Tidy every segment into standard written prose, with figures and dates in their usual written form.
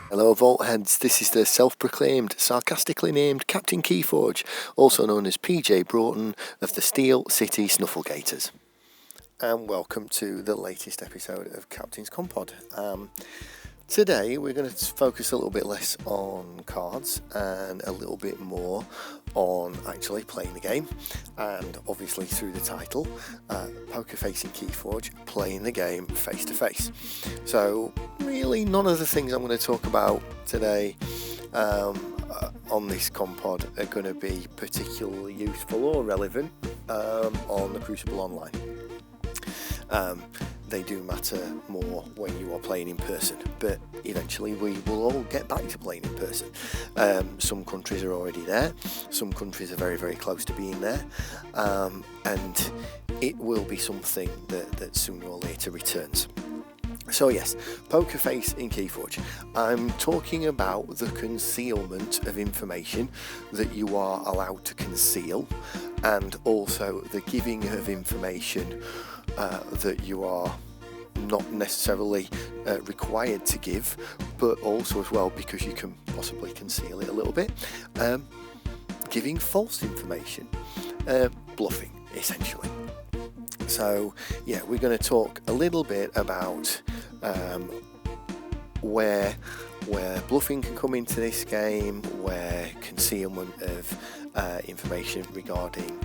Hello Vault Heads, this is the self-proclaimed, sarcastically named Captain KeyForge, also known as PJ Broughton of the Steel City Snufflegators. And welcome to the latest episode of Captain's Commpod. Today we're going to focus a little bit less on cards and a little bit more on actually playing the game, and obviously through the title, Poker Face in KeyForge, playing the game face to face. So really none of the things I'm going to talk about today on this Commpod are going to be particularly useful or relevant on the Crucible Online. They do matter more when you are playing in person, but eventually we will all get back to playing in person. Some countries are already there, some countries are very, very close to being there, and it will be something that sooner or later returns. So yes, Poker Face in KeyForge. I'm talking about the concealment of information that you are allowed to conceal, and also the giving of information that you are not necessarily required to give, but also as well, because you can possibly conceal it a little bit, giving false information, bluffing essentially. So yeah, we're going to talk a little bit about where bluffing can come into this game, where concealment of information regarding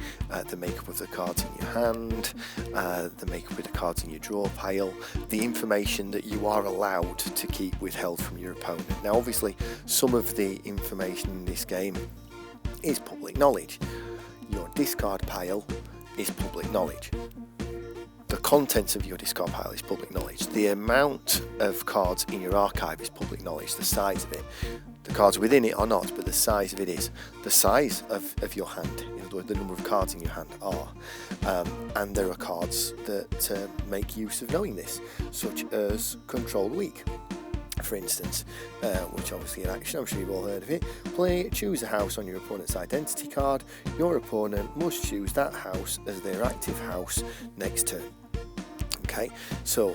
the makeup of the cards in your hand, the makeup of the cards in your draw pile, the information that you are allowed to keep withheld from your opponent. Now obviously some of the information in this game is public knowledge. Your discard pile is public knowledge. The contents of your discard pile is public knowledge. The amount of cards in your archive is public knowledge. The size of it. The cards within it are not, but the size of it is. The size of your hand, in other words, the number of cards in your hand are. And there are cards that make use of knowing this, such as Control the Weak, for instance, which obviously in action, I'm sure you've all heard of it. Choose a house on your opponent's identity card. Your opponent must choose that house as their active house next turn. Okay, so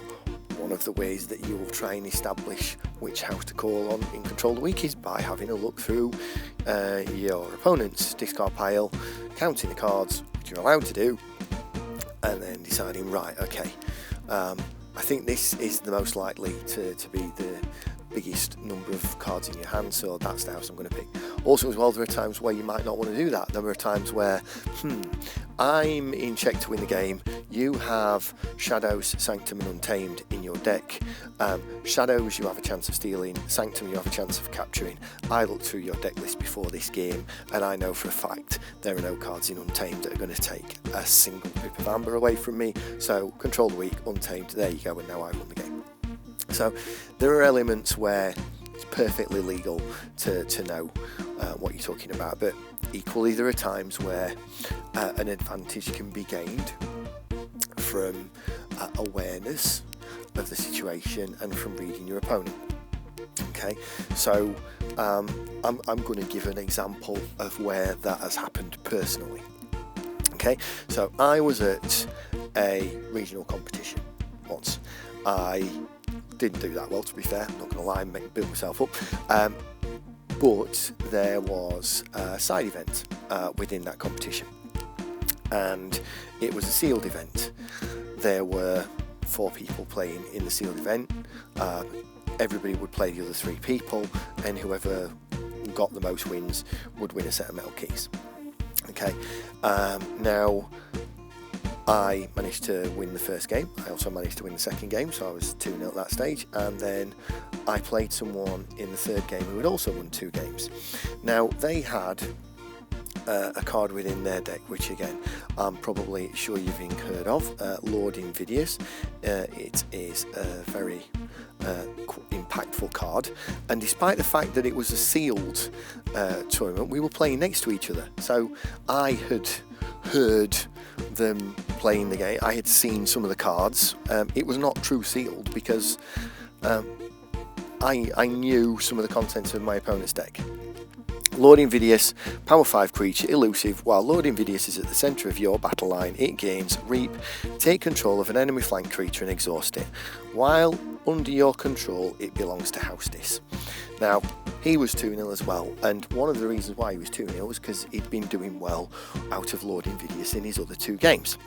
one of the ways that you will try and establish which house to call on in Control the Weak is by having a look through your opponent's discard pile, counting the cards, which you're allowed to do, and then deciding, right, okay, I think this is the most likely to be the biggest number of cards in your hand, so that's the house I'm going to pick. Also as well, there are times where you might not want to do that. There are times where, I'm in check to win the game, you have Shadows, Sanctum and Untamed in your deck. Shadows you have a chance of stealing, Sanctum you have a chance of capturing. I looked through your deck list before this game and I know for a fact there are no cards in Untamed that are going to take a single pip of amber away from me, so Control the Weak, Untamed, there you go, and now I've won the game. So there are elements where it's perfectly legal to know what you're talking about, but equally there are times where an advantage can be gained from awareness of the situation and from reading your opponent. Okay, so I'm going to give an example of where that has happened personally. Okay, so I was at a regional competition once. I didn't do that well, to be fair, I'm not going to lie and build myself up, but there was a side event within that competition, and it was a sealed event. There were 4 people playing in the sealed event. Everybody would play the other 3 people, and whoever got the most wins would win a set of metal keys. Okay, now I managed to win the first game. I also managed to win the second game, so I was 2-0 at that stage, and then I played someone in the third game who had also won 2 games. Now they had a card within their deck, which again I'm probably sure you've heard of, Lord Invidious. It is a very impactful card, and despite the fact that it was a sealed tournament, we were playing next to each other, so I had heard them playing the game. I had seen some of the cards. It was not true sealed because I knew some of the contents of my opponent's deck. Lord Invidious, power 5 creature, elusive. While Lord Invidious is at the centre of your battle line, it gains Reap. Take control of an enemy flank creature and exhaust it. While under your control, it belongs to Hostess. Now, he was 2-0 as well, and one of the reasons why he was 2-0 was because he'd been doing well out of Lord Invidious in his other 2 games.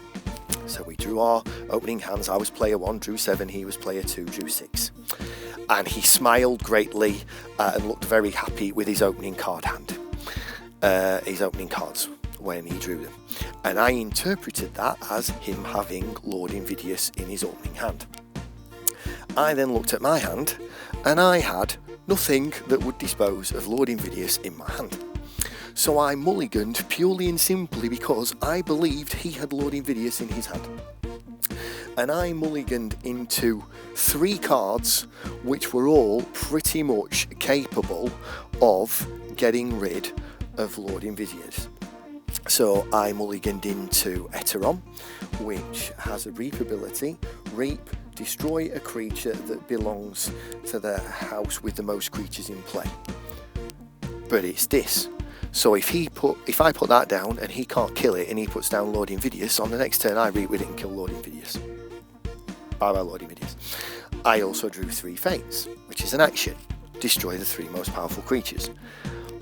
So we drew our opening hands. I was player 1, drew 7, he was player 2, drew 6. And he smiled greatly and looked very happy with his opening card hand, his opening cards when he drew them. And I interpreted that as him having Lord Invidious in his opening hand. I then looked at my hand, and I had nothing that would dispose of Lord Invidious in my hand. So I mulliganed purely and simply because I believed he had Lord Invidious in his hand. And I mulliganed into 3 cards which were all pretty much capable of getting rid of Lord Invidious. So I mulliganed into Eteron, which has a reap ability. Reap, destroy a creature that belongs to the house with the most creatures in play. But it's this. So if I put that down and he can't kill it and he puts down Lord Invidious, on the next turn I reap with it and kill Lord Invidious. Bye bye Lord Invidious. I also drew 3 Fates, which is an action. Destroy the 3 most powerful creatures.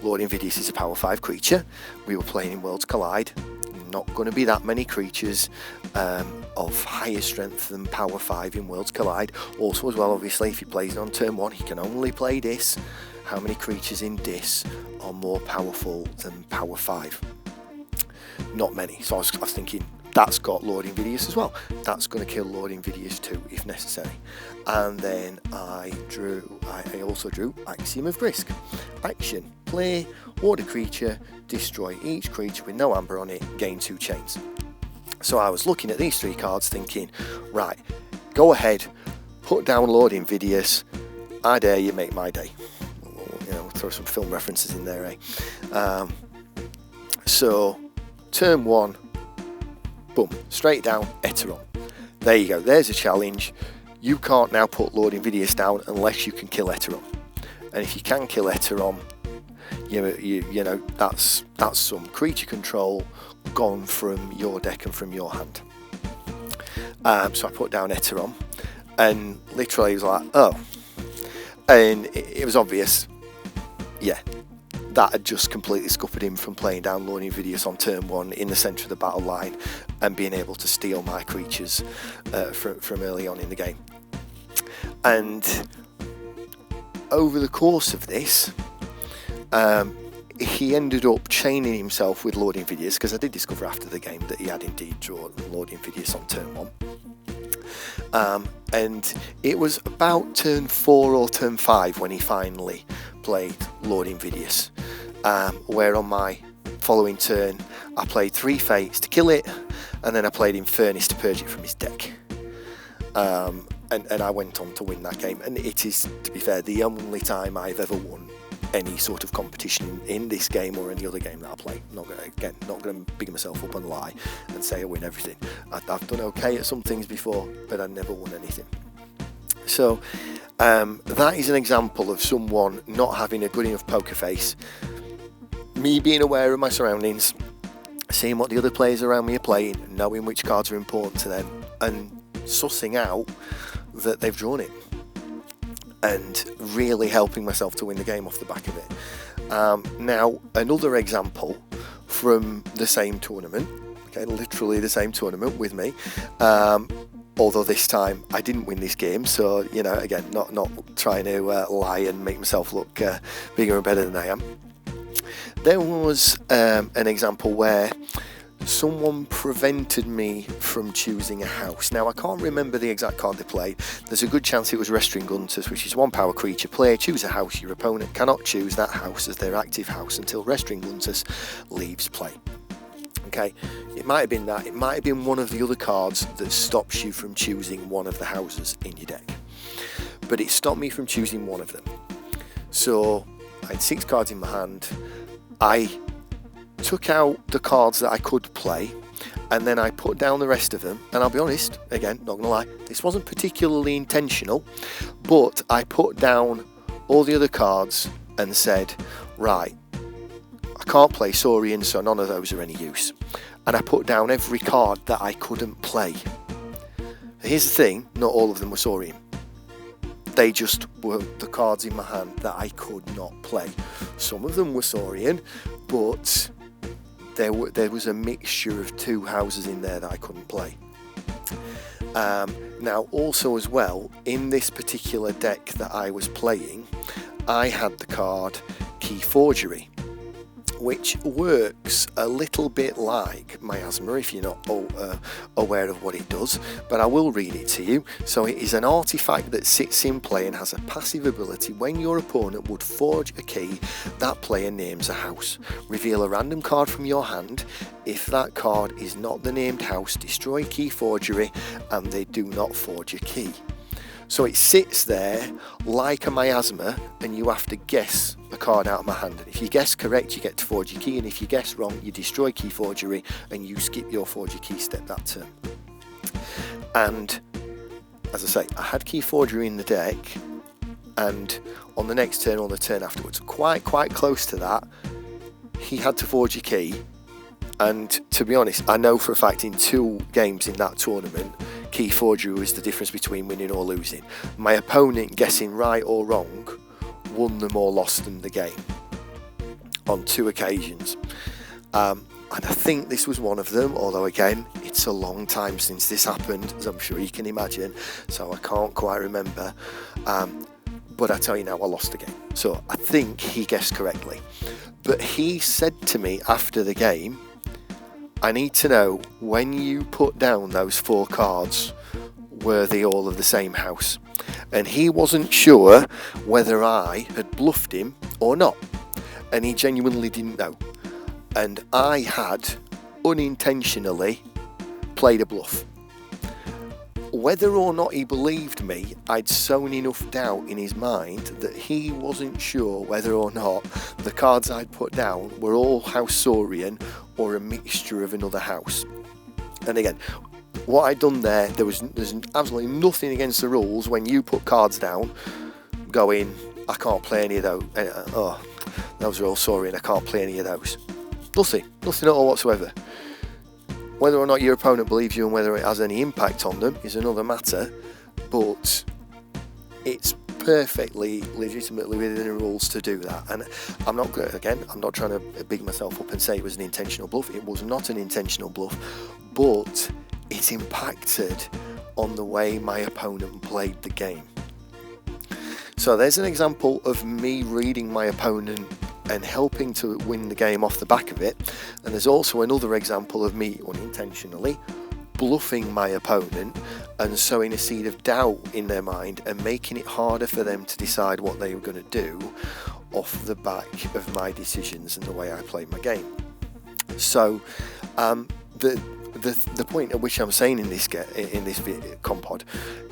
Lord Invidious is a power 5 creature. We were playing in Worlds Collide. Not going to be that many creatures of higher strength than power 5 in Worlds Collide. Also as well, obviously, if he plays it on turn 1, he can only play Dis. How many creatures in Dis are more powerful than power 5? Not many. So I was thinking, that's got Lord Invidious as well. That's going to kill Lord Invidious too, if necessary. And then I also drew Axiom of Brisk. Action, play, ward a creature, destroy each creature with no amber on it, gain 2 chains. So I was looking at these 3 cards thinking, right, go ahead, put down Lord Invidious, I dare you make my day. You know, throw some film references in there, eh? So, turn 1, boom, straight down, Eteron. There you go, there's a challenge. You can't now put Lord Invidious down unless you can kill Eteron. And if you can kill Eteron, you know that's some creature control gone from your deck and from your hand. So I put down Eteron, and literally it was like, oh. And it was obvious, yeah, that had just completely scuppered him from playing down Lord Invidious on turn 1 in the centre of the battle line and being able to steal my creatures from early on in the game. And over the course of this, he ended up chaining himself with Lord Invidious, because I did discover after the game that he had indeed drawn Lord Invidious on turn 1. And it was about turn 4 or turn 5 when he finally played Lord Invidious, where on my following turn I played 3 Fates to kill it, and then I played Infernus to purge it from his deck. And I went on to win that game, and it is, to be fair, the only time I've ever won any sort of competition in this game or any other game that I play. Not going to big myself up and lie and say I win everything. I've done okay at some things before, but I never won anything. So that is an example of someone not having a good enough poker face. Me being aware of my surroundings, seeing what the other players around me are playing, knowing which cards are important to them, and sussing out that they've drawn it, and really helping myself to win the game off the back of it. Now, another example from the same tournament, okay, literally the same tournament with me, although this time I didn't win this game, so, you know, again, not trying to lie and make myself look bigger and better than I am. There was an example where someone prevented me from choosing a house. Now, I can't remember the exact card they played. There's a good chance it was Restring Hunters, which is 1 power creature. Player, choose a house. Your opponent cannot choose that house as their active house until Restring Hunters leaves play. Okay, it might have been that. It might have been one of the other cards that stops you from choosing one of the houses in your deck. But it stopped me from choosing one of them. So I had 6 cards in my hand. I took out the cards that I could play, and then I put down the rest of them. And I'll be honest, again, not gonna lie, this wasn't particularly intentional, but I put down all the other cards and said, right, I can't play Saurian, so none of those are any use. And I put down every card that I couldn't play. Here's the thing, not all of them were Saurian. They just were the cards in my hand that I could not play. Some of them were Saurian, but there was a mixture of 2 houses in there that I couldn't play. Now also as well, in this particular deck that I was playing, I had the card KeyForge, which works a little bit like Miasma if you're not aware of what it does, but I will read it to you. So it is an artifact that sits in play and has a passive ability. When your opponent would forge a key, that player names a house. Reveal a random card from your hand. If that card is not the named house, destroy KeyForge and they do not forge a key. So it sits there like a miasma, and you have to guess a card out of my hand. And if you guess correct, you get to forge your key, and if you guess wrong, you destroy KeyForge and you skip your forge your key step that turn. And as I say, I had KeyForge in the deck, and on the next turn, on the turn afterwards, quite close to that, he had to forge a key. And to be honest, I know for a fact in 2 games in that tournament, KeyForge was the difference between winning or losing. My opponent, guessing right or wrong, won them or lost them the game on 2 occasions. And I think this was one of them, although again, it's a long time since this happened, as I'm sure you can imagine, so I can't quite remember. But I tell you now, I lost the game. So I think he guessed correctly. But he said to me after the game, I need to know, when you put down those 4 cards, were they all of the same house? And he wasn't sure whether I had bluffed him or not. And he genuinely didn't know. And I had unintentionally played a bluff. Whether or not he believed me, I'd sown enough doubt in his mind that he wasn't sure whether or not the cards I'd put down were all House Saurian or a mixture of another house. And again, what I'd done there's absolutely nothing against the rules when you put cards down, going, I can't play any of those, those are all Saurian, I can't play any of those. Nothing at all whatsoever. Whether or not your opponent believes you and whether it has any impact on them is another matter, but it's perfectly legitimately within the rules to do that. And I'm not trying to big myself up and say it was an intentional bluff. It was not an intentional bluff, but it impacted on the way my opponent played the game. So there's an example of me reading my opponent and helping to win the game off the back of it. And there's also another example of me unintentionally bluffing my opponent and sowing a seed of doubt in their mind and making it harder for them to decide what they were going to do off the back of my decisions and the way I played my game. So the point at which I'm saying in this Commpod,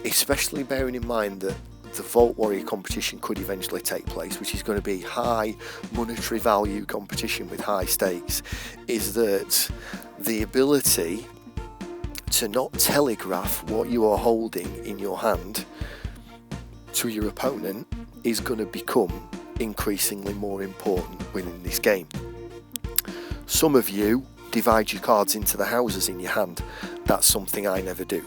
especially bearing in mind that the Vault Warrior competition could eventually take place, which is going to be high monetary value competition with high stakes, is that the ability to not telegraph what you are holding in your hand to your opponent is going to become increasingly more important within this game. Some of you divide your cards into the houses in your hand. That's something I never do.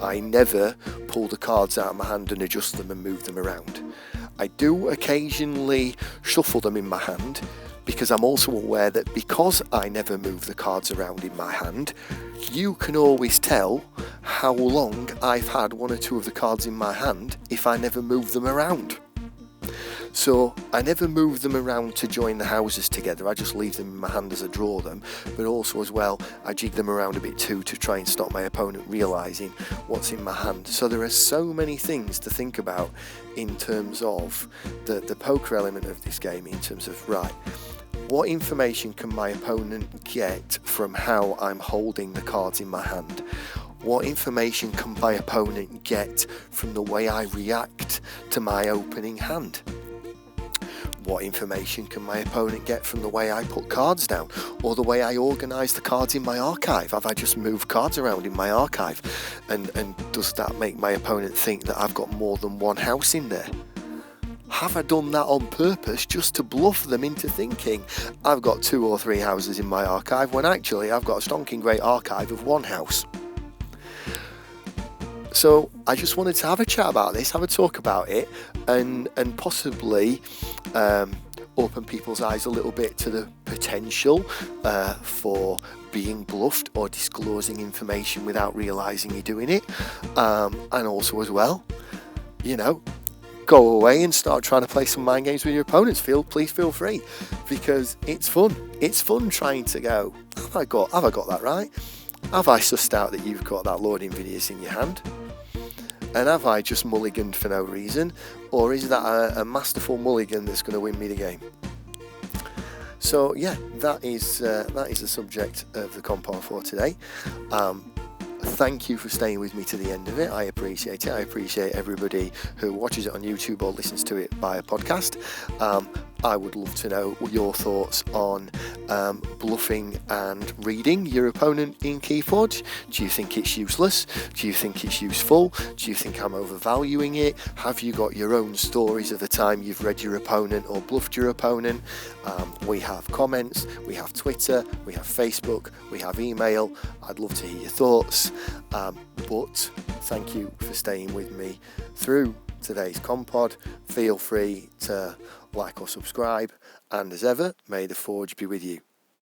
I never pull the cards out of my hand and adjust them and move them around. I do occasionally shuffle them in my hand, because I'm also aware that because I never move the cards around in my hand, you can always tell how long I've had 1 or 2 of the cards in my hand if I never move them around. So I never move them around to join the houses together, I just leave them in my hand as I draw them, but also as well I jig them around a bit too to try and stop my opponent realising what's in my hand. So there are so many things to think about in terms of the poker element of this game, in terms of, right, what information can my opponent get from how I'm holding the cards in my hand? What information can my opponent get from the way I react to my opening hand? What information can my opponent get from the way I put cards down, or the way I organise the cards in my archive? Have I just moved cards around in my archive, and does that make my opponent think that I've got more than 1 house in there? Have I done that on purpose just to bluff them into thinking I've got 2 or 3 houses in my archive, when actually I've got a stonking great archive of 1 house? So I just wanted to have a chat about this, have a talk about it, and possibly open people's eyes a little bit to the potential for being bluffed or disclosing information without realising you're doing it. And also as well, go away and start trying to play some mind games with your opponents. Please feel free, because it's fun. It's fun trying to go, have I got that right? Have I sussed out that you've got that loading videos in your hand? And have I just mulliganed for no reason? Or is that a masterful mulligan that's going to win me the game? So yeah, that is the subject of the Commpod for today. Thank you for staying with me to the end of it. I appreciate it. I appreciate everybody who watches it on YouTube or listens to it via podcast. I would love to know your thoughts on bluffing and reading your opponent in KeyForge. Do you think it's useless? Do you think it's useful? Do you think I'm overvaluing it? Have you got your own stories of the time you've read your opponent or bluffed your opponent? We have comments, we have Twitter, we have Facebook, we have email. I'd love to hear your thoughts. But thank you for staying with me through today's Commpod. Feel free to like or subscribe, and as ever, may the forge be with you.